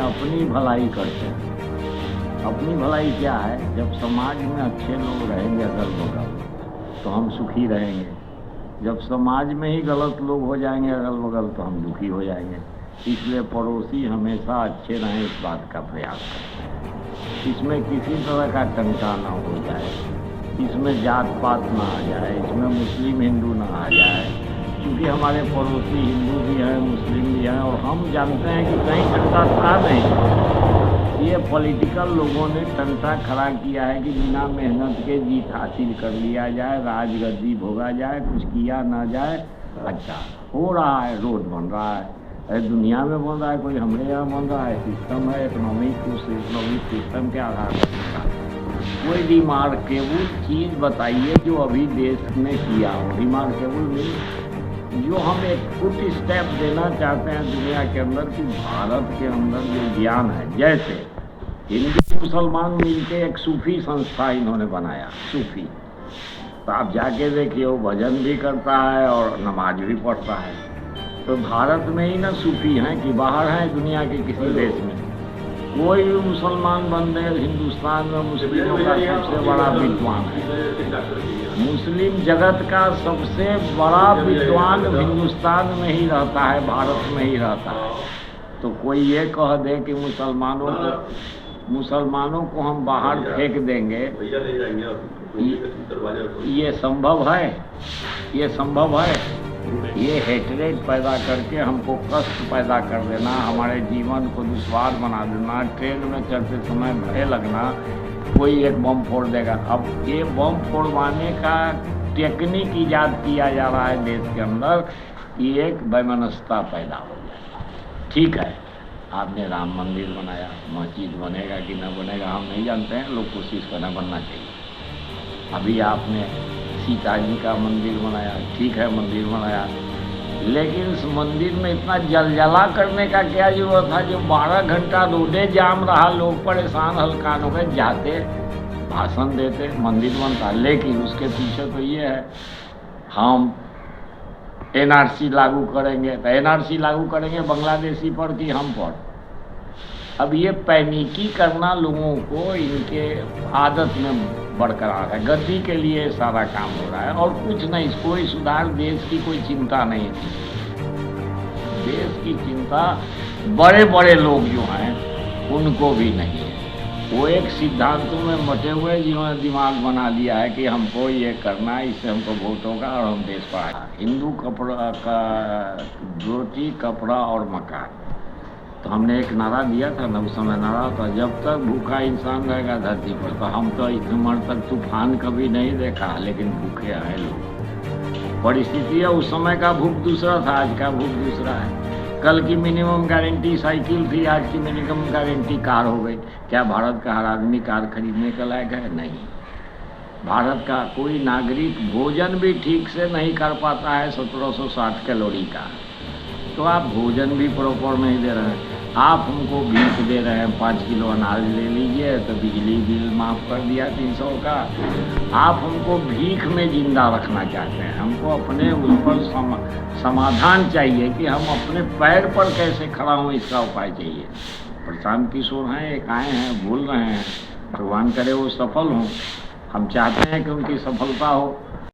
अपनी भलाई करते हैं। अपनी भलाई क्या है? जब समाज में अच्छे लोग रहेंगे अगल बगल तो हम सुखी रहेंगे। जब समाज में ही गलत लोग हो जाएंगे अगल बगल तो हम दुखी हो जाएंगे। इसलिए पड़ोसी हमेशा अच्छे रहें इस बात का प्रयास करें। इसमें किसी तरह का टंटा ना हो जाए, इसमें जात पात ना आ जाए, इसमें मुस्लिम हिंदू ना आ जाए, क्योंकि हमारे पड़ोसी हिंदू भी हैं, मुस्लिम भी हैं और हम जानते हैं कि कहीं टंटा था नहीं। ये पॉलिटिकल लोगों ने टंटा खड़ा किया है कि बिना मेहनत के जीत हासिल कर लिया जाए, राजगद्दी भोगा जाए, कुछ किया ना जाए। अच्छा हो रहा है, रोड बन रहा है, दुनिया में बन रहा है, कोई हमारे यहाँ बन रहा है। सिस्टम है इकोनॉमिक सिस्टम के आधार पर कोई रिमार्केबल चीज़ बताइए जो अभी देश में किया हो। रिमार्केबल मीन जो हम एक फुट स्टेप देना चाहते हैं दुनिया के अंदर कि भारत के अंदर जो ज्ञान है, जैसे हिंदू मुसलमान मिलके एक सूफी संस्था इन्होंने बनाया, सूफी। तो आप जाके देखिए वो भजन भी करता है और नमाज भी पढ़ता है। तो भारत में ही ना सूफी हैं कि बाहर हैं दुनिया के किसी देश में? कोई भी मुसलमान बंदे हिंदुस्तान में मुस्लिमों का सबसे बड़ा विद्वान है। मुस्लिम जगत का सबसे बड़ा विद्वान हिंदुस्तान में ही रहता है, भारत में ही रहता है। तो कोई ये कह दे कि मुसलमानों को हम बाहर फेंक देंगे, ये संभव है? ये संभव है? ये हेटरेट पैदा करके हमको कष्ट पैदा कर देना, हमारे जीवन को दुश्वार बना देना, ट्रेन में चढ़ते समय भय लगना, कोई एक बम फोड़ देगा। अब ये बम फोड़वाने का टेक्निक ईजाद किया जा रहा है देश के अंदर कि एक वैमनस्यता पैदा हो जाए। ठीक है, आपने राम मंदिर बनाया, मस्जिद बनेगा कि न बनेगा हम नहीं जानते हैं, लोग कोशिश करना बनना चाहिए। अभी आपने सीता जी का मंदिर बनाया, ठीक है मंदिर बनाया, लेकिन इस मंदिर में इतना जलजला करने का क्या जरूरत था? जो 12 घंटा रोडे जाम रहा, लोग परेशान हलकान हो गए, जाते भाषण देते, मंदिर बनता। लेकिन उसके पीछे तो ये है हम एनआरसी लागू करेंगे। तो एनआरसी लागू करेंगे बांग्लादेशी पर कि हम पर? अब ये पैनिकी करना लोगों को इनके आदत में बरकरार है। गद्दी के लिए सारा काम हो रहा है और कुछ नहीं, कोई सुधार, देश की कोई चिंता नहीं थी। देश की चिंता बड़े बड़े लोग जो हैं उनको भी नहीं है। वो एक सिद्धांतों में मटे हुए जिन्होंने दिमाग बना लिया है कि हमको ये करना है, इससे हमको वोट होगा और हम देश पर हिंदू कपड़ा का रोटी कपड़ा और मकान। तो हमने एक नारा दिया था ना, उस समय नारा था जब तक भूखा इंसान रहेगा धरती पर। तो हम तो इतने तक तूफान कभी नहीं देखा, लेकिन भूखे हैं लोग। परिस्थिति है, उस समय का भूख दूसरा था, आज का भूख दूसरा है। कल की मिनिमम गारंटी साइकिल थी, आज की मिनिमम गारंटी कार हो गई। क्या भारत का हर आदमी कार खरीदने के लायक है? नहीं। भारत का कोई नागरिक भोजन भी ठीक से नहीं कर पाता है 1760 कैलोरी का। तो आप भोजन भी प्रॉपर नहीं दे रहे हैं। आप हमको भीख दे रहे हैं, 5 किलो अनाज ले लीजिए तो बिजली बिल माफ़ कर दिया 300 का। आप हमको भीख में जिंदा रखना चाहते हैं। हमको अपने उस पर समाधान चाहिए कि हम अपने पैर पर कैसे खड़ा हों, इसका उपाय चाहिए। प्रशांत किशोर हैं, एक आए हैं, बोल रहे हैं, भगवान करे वो सफल हों। हम चाहते हैं कि उनकी सफलता हो।